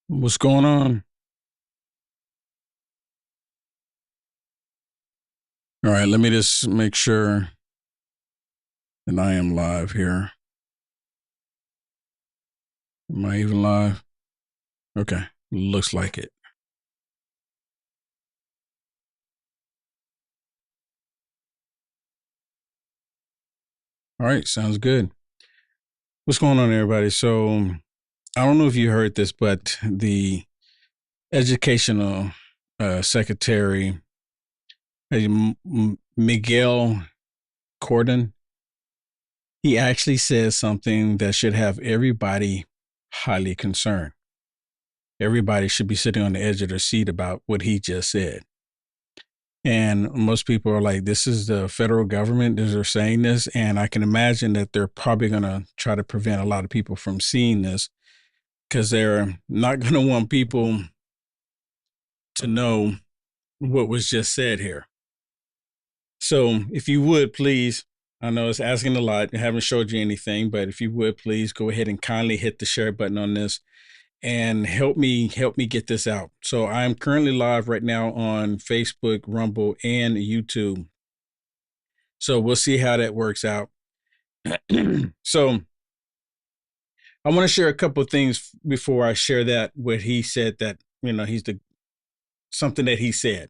What's going on? All right, let me just make sure that I am live here. Am I even live? Okay, looks like it. All right, sounds good. What's going on, everybody? So, I don't know if you heard this, but the educational secretary, Miguel Cardona, he actually said something that should have everybody highly concerned. Everybody should be sitting on the edge of their seat about what he just said. And most people are like, this is the federal government that are saying this. And I can imagine that they're probably going to try to prevent a lot of people from seeing this because they're not going to want people to know what was just said here. So if you would please, I know it's asking a lot. I haven't showed you anything, but if you would please go ahead and kindly hit the share button on this and help me get this out. So I'm currently live right now on Facebook, Rumble, and YouTube. So we'll see how that works out. So I want to share a couple of things before I share that what he said that he's the something that he said.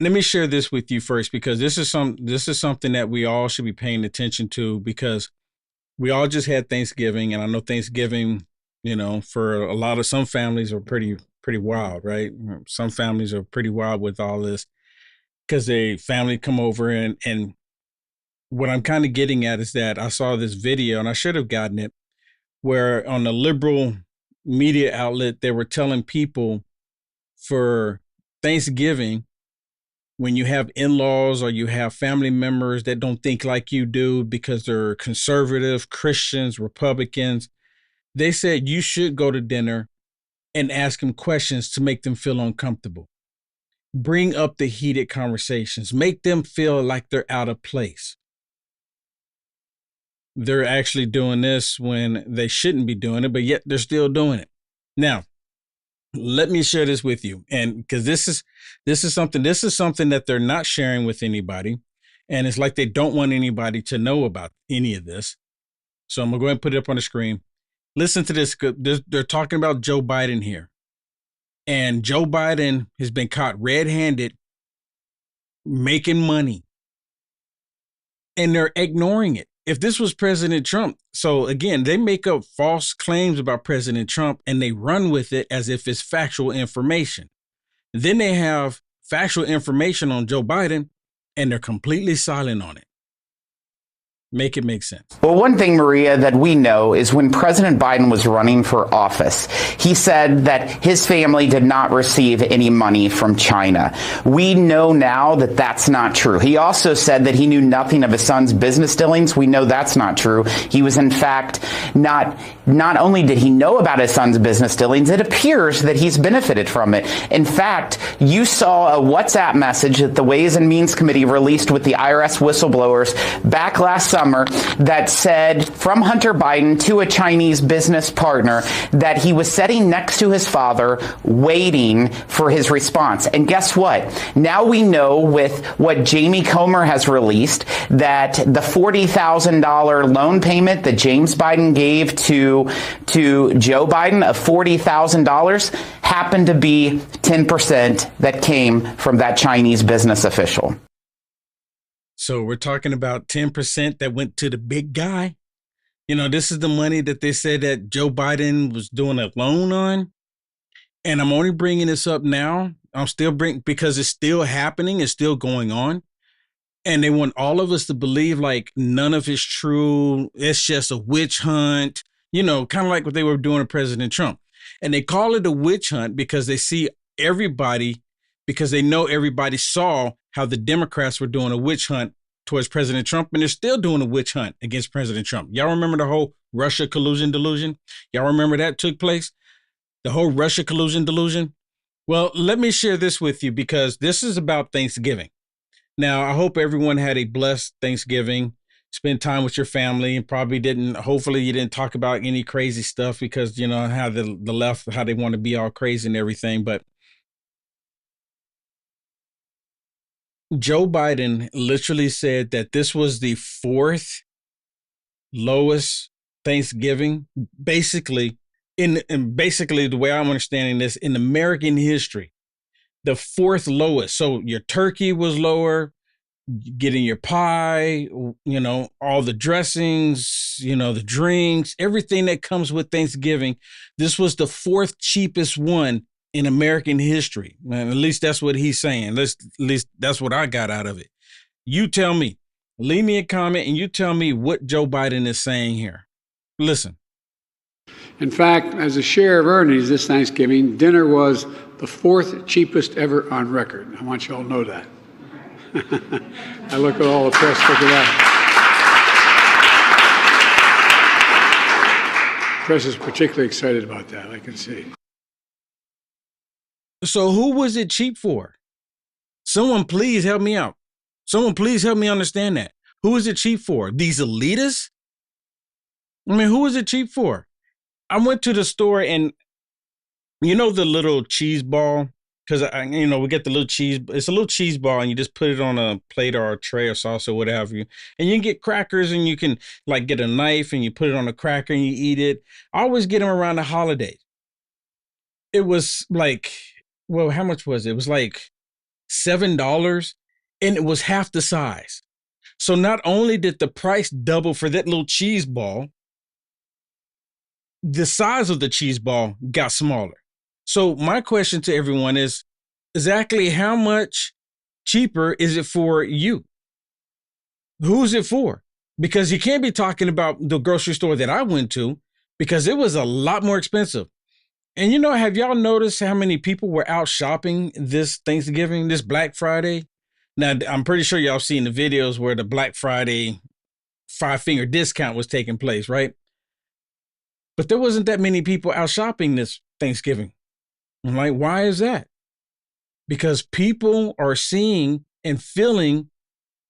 Let me share this with you first because this is something that we all should be paying attention to because we all just had Thanksgiving and I know Thanksgiving, for a lot of some families are pretty wild, right? Some families are pretty wild with all this because they family come over and what I'm kind of getting at is that I saw this video and I should have gotten it where on the liberal media outlet, they were telling people for Thanksgiving, when you have in laws or you have family members that don't think like you do because they're conservative, Christians, Republicans, they said you should go to dinner and ask them questions to make them feel uncomfortable. Bring up the heated conversations, make them feel like they're out of place. They're actually doing this when they shouldn't be doing it, but yet they're still doing it. Now, let me share this with you. And because this is something that they're not sharing with anybody. And it's like they don't want anybody to know about any of this. So I'm gonna go ahead and put it up on the screen. Listen to this. They're talking about Joe Biden here. And Joe Biden has been caught red-handed making money. And they're ignoring it. If this was President Trump, so again, they make up false claims about President Trump and they run with it as if it's factual information. Then they have factual information on Joe Biden and they're completely silent on it. Make it make sense. Well, one thing, Maria, that we know is when President Biden was running for office, he said that his family did not receive any money from China. We know now that that's not true. He also said that he knew nothing of his son's business dealings. We know that's not true. He was, in fact, not only did he know about his son's business dealings, it appears that he's benefited from it. In fact, you saw a WhatsApp message that the Ways and Means Committee released with the IRS whistleblowers back last summer that said from Hunter Biden to a Chinese business partner that he was sitting next to his father waiting for his response. And guess what? Now we know with what Jamie Comer has released that the $40,000 loan payment that James Biden gave to Joe Biden of $40,000 happened to be 10% that came from that Chinese business official. So we're talking about 10% that went to the big guy. This is the money that they said that Joe Biden was doing a loan on. And I'm only bringing this up now. I'm still bringing because it's still happening. It's still going on. And they want all of us to believe like none of it's true. It's just a witch hunt, kind of like what they were doing to President Trump. And they call it a witch hunt because they see everybody, because they know everybody saw how the Democrats were doing a witch hunt towards President Trump, and they're still doing a witch hunt against President Trump. Y'all remember the whole Russia collusion delusion? Y'all remember that took place? The whole Russia collusion delusion? Well, let me share this with you because this is about Thanksgiving. Now, I hope everyone had a blessed Thanksgiving. spend time with your family, and probably didn't, hopefully you didn't talk about any crazy stuff because, you know, how the left, how they want to be all crazy and everything. But Joe Biden literally said that this was the fourth lowest Thanksgiving, basically, in basically the way I'm understanding this, in American history, the fourth lowest. So your turkey was lower, getting your pie, you know, all the dressings, you know, the drinks, everything that comes with Thanksgiving. This was the fourth cheapest one in American history. Man, at least that's what he's saying. At least that's what I got out of it. You tell me, leave me a comment and you tell me what Joe Biden is saying here. Listen. In fact, as a share of earnings this Thanksgiving, dinner was the fourth cheapest ever on record. I want you all to know that. I look at all the press, look at that. The press is particularly excited about that, I can see. So who was it cheap for? Someone please help me out. Someone please help me understand that. Who is it cheap for? These elitists? I mean, who is it cheap for? I went to the store and, you know, the little cheese ball, because, you know, we get the little cheese. It's a little cheese ball and you just put it on a plate or a tray or sauce or whatever. And you can get crackers and you can like get a knife and you put it on a cracker and you eat it. I always get them around the holidays. It was like, well, how much was it? It was like $7 and it was half the size. So not only did the price double for that little cheese ball, the size of the cheese ball got smaller. So my question to everyone is exactly how much cheaper is it for you? Who's it for? Because you can't be talking about the grocery store that I went to because it was a lot more expensive. And, you know, have y'all noticed how many people were out shopping this Thanksgiving, this Black Friday? Now, I'm pretty sure y'all seen the videos where the Black Friday 5-finger discount was taking place, right? But there wasn't that many people out shopping this Thanksgiving. I'm like, why is that? Because people are seeing and feeling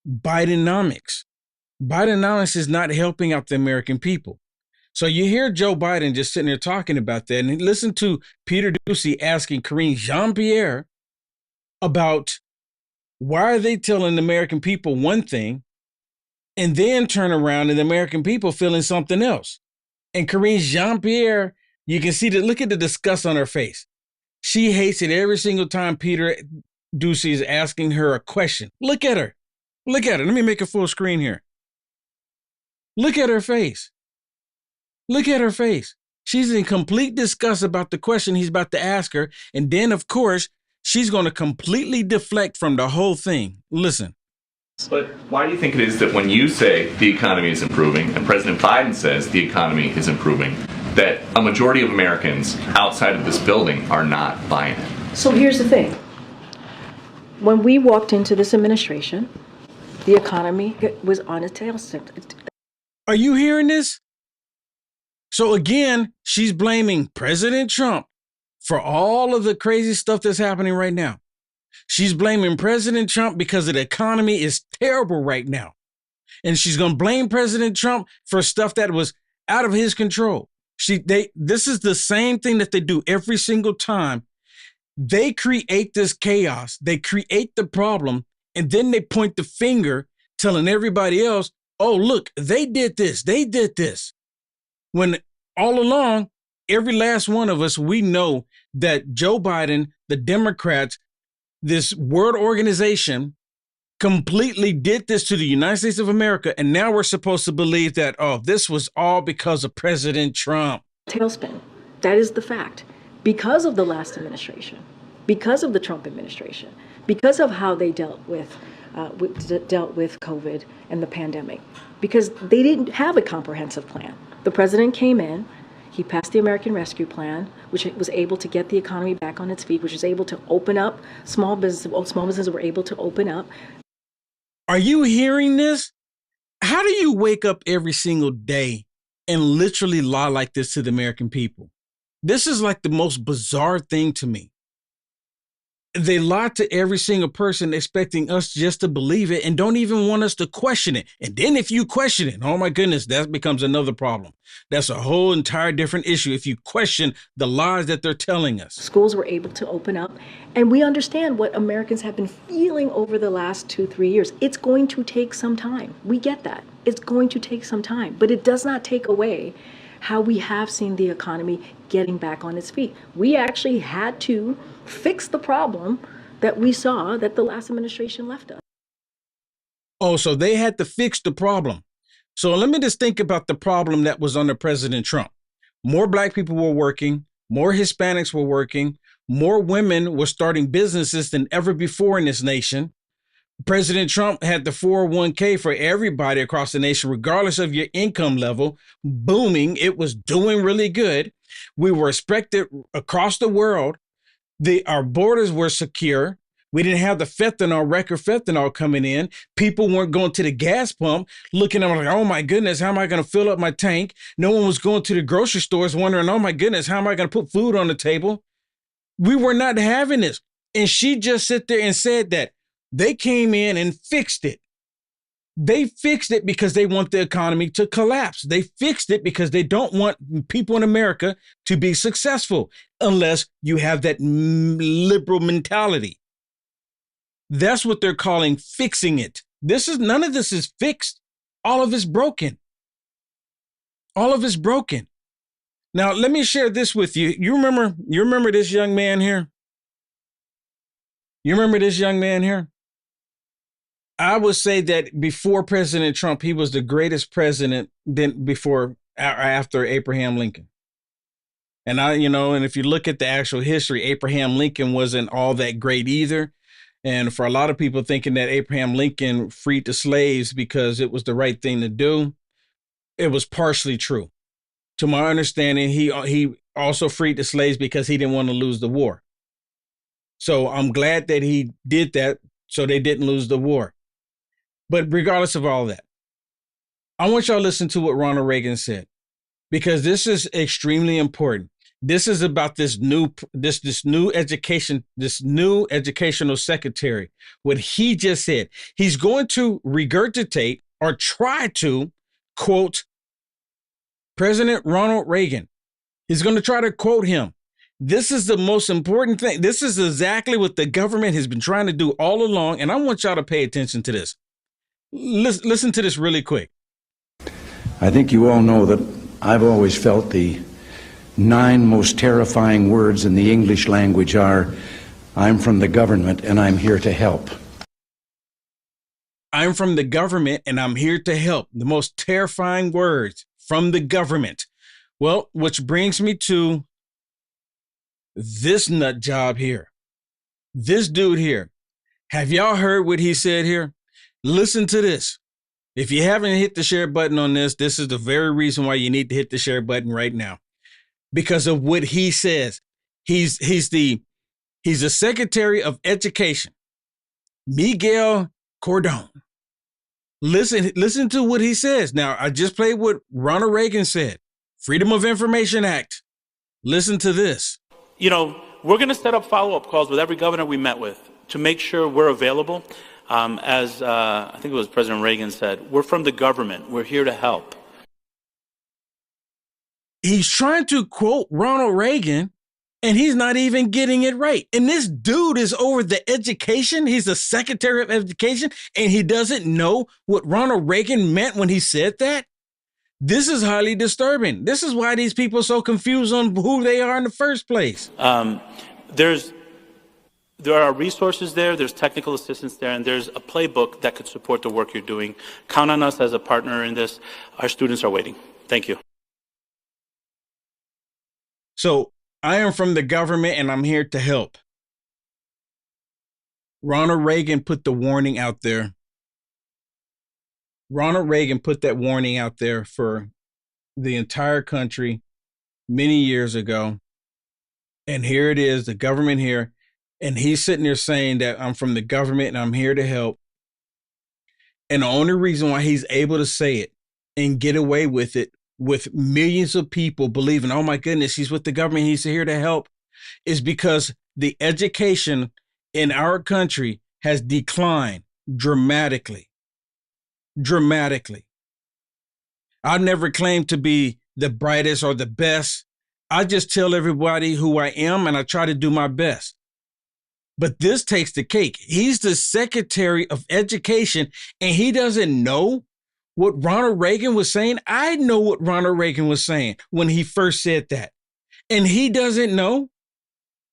Bidenomics. Bidenomics is not helping out the American people. So you hear Joe Biden just sitting there talking about that, and listen to Peter Doocy asking Karine Jean-Pierre about why are they telling the American people one thing and then turn around and the American people feeling something else. And Karine Jean-Pierre, you can see that, look at the disgust on her face. She hates it every single time Peter Doocy is asking her a question. Look at her. Look at her. Let me make a full screen here. Look at her face. Look at her face. She's in complete disgust about the question he's about to ask her. And then, of course, she's going to completely deflect from the whole thing. Listen. But why do you think it is that when you say the economy is improving and President Biden says the economy is improving, that a majority of Americans outside of this building are not buying it? So here's the thing. When we walked into this administration, the economy was on a tailspin. Are you hearing this? So again, she's blaming President Trump for all of the crazy stuff that's happening right now. She's blaming President Trump because the economy is terrible right now. And she's going to blame President Trump for stuff that was out of his control. This is the same thing that they do every single time. They create this chaos. They create the problem, and then they point the finger telling everybody else, oh, look, they did this. They did this. When all along, every last one of us, we know that Joe Biden, the Democrats, this world organization completely did this to the United States of America. And now we're supposed to believe that, oh, this was all because of President Trump. Tailspin. That is the fact. Because of the last administration, because of the Trump administration, because of how they dealt with COVID and the pandemic, because they didn't have a comprehensive plan. The president came in, he passed the American Rescue Plan, which was able to get the economy back on its feet, which was able to open up small businesses were able to open up. Are you hearing this? How do you wake up every single day and literally lie like this to the American people? This is like the most bizarre thing to me. They lie to every single person, expecting us just to believe it and don't even want us to question it. And then if you question it, oh my goodness, that becomes another problem. That's a whole entire different issue if you question the lies that they're telling us. Schools were able to open up, and we understand what Americans have been feeling over the last 2-3 years. It's going to take some time. We get that. It's going to take some time, but it does not take away how we have seen the economy getting back on its feet. We actually had to fix the problem that we saw that the last administration left us. Oh, so they had to fix the problem. So let me just think about the problem that was under President Trump. More Black people were working, more Hispanics were working, more women were starting businesses than ever before in this nation. President Trump had the 401k for everybody across the nation, regardless of your income level, booming. It was doing really good. We were respected across the world. Our borders were secure. We didn't have the record fentanyl coming in. People weren't going to the gas pump looking at them like, oh my goodness, how am I going to fill up my tank? No one was going to the grocery stores wondering, oh my goodness, how am I going to put food on the table? We were not having this. And she just sat there and said that they came in and fixed it. They fixed it because they want the economy to collapse. They fixed it because they don't want people in America to be successful unless you have that liberal mentality. That's what they're calling fixing it. None of this is fixed. All of it's broken. All of it's broken. Now, let me share this with you. You remember this young man here? You remember this young man here? I would say that before President Trump, he was the greatest president after Abraham Lincoln. And and if you look at the actual history, Abraham Lincoln wasn't all that great either. And for a lot of people thinking that Abraham Lincoln freed the slaves because it was the right thing to do, it was partially true. To my understanding, he also freed the slaves because he didn't want to lose the war. So I'm glad that he did that so they didn't lose the war. But regardless of all that, I want y'all to listen to what Ronald Reagan said, because this is extremely important. This is about this new educational secretary. What he just said, he's going to regurgitate or try to quote President Ronald Reagan. He's going to try to quote him. This is the most important thing. This is exactly what the government has been trying to do all along. And I want y'all to pay attention to this. Listen to this really quick. I think you all know that I've always felt the 9 most terrifying words in the English language are, I'm from the government and I'm here to help. I'm from the government and I'm here to help. The most terrifying words from the government. Well, which brings me to this nut job here. This dude here. Have y'all heard what he said here? Listen to this. If you haven't hit the share button on this, this is the very reason why you need to hit the share button right now. Because of what he says. He's the Secretary of Education, Miguel Cardona. Listen to what he says. Now, I just played what Ronald Reagan said. Freedom of Information Act. Listen to this. We're going to set up follow-up calls with every governor we met with to make sure we're available. As I think it was President Reagan said, we're from the government. We're here to help. He's trying to quote Ronald Reagan, and he's not even getting it right. And this dude is over the education. He's the Secretary of Education, and he doesn't know what Ronald Reagan meant when he said that. This is highly disturbing. This is why these people are so confused on who they are in the first place. There are resources there, there's technical assistance there, and there's a playbook that could support the work you're doing. Count on us as a partner in this. Our students are waiting. Thank you. So I am from the government and I'm here to help. Ronald Reagan put the warning out there. Ronald Reagan put that warning out there for the entire country many years ago. And here it is, the government here. And he's sitting there saying that I'm from the government and I'm here to help. And the only reason why he's able to say it and get away with it, with millions of people believing, oh my goodness, he's with the government, he's here to help, is because the education in our country has declined dramatically. Dramatically. I never claimed to be the brightest or the best. I just tell everybody who I am and I try to do my best. But this takes the cake. He's the Secretary of Education and he doesn't know what Ronald Reagan was saying. I know what Ronald Reagan was saying when he first said that. And he doesn't know.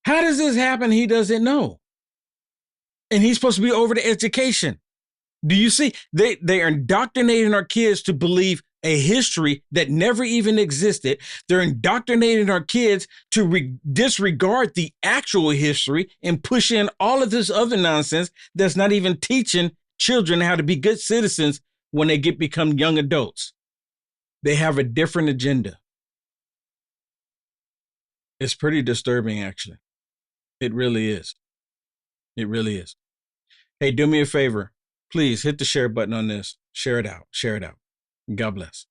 How does this happen? He doesn't know. And he's supposed to be over the education. Do you see? They are indoctrinating our kids to believe a history that never even existed. They're indoctrinating our kids to disregard the actual history and push in all of this other nonsense that's not even teaching children how to be good citizens when they become young adults. They have a different agenda. It's pretty disturbing, actually. It really is. It really is. Hey, do me a favor. Please hit the share button on this. Share it out. Share it out. God bless.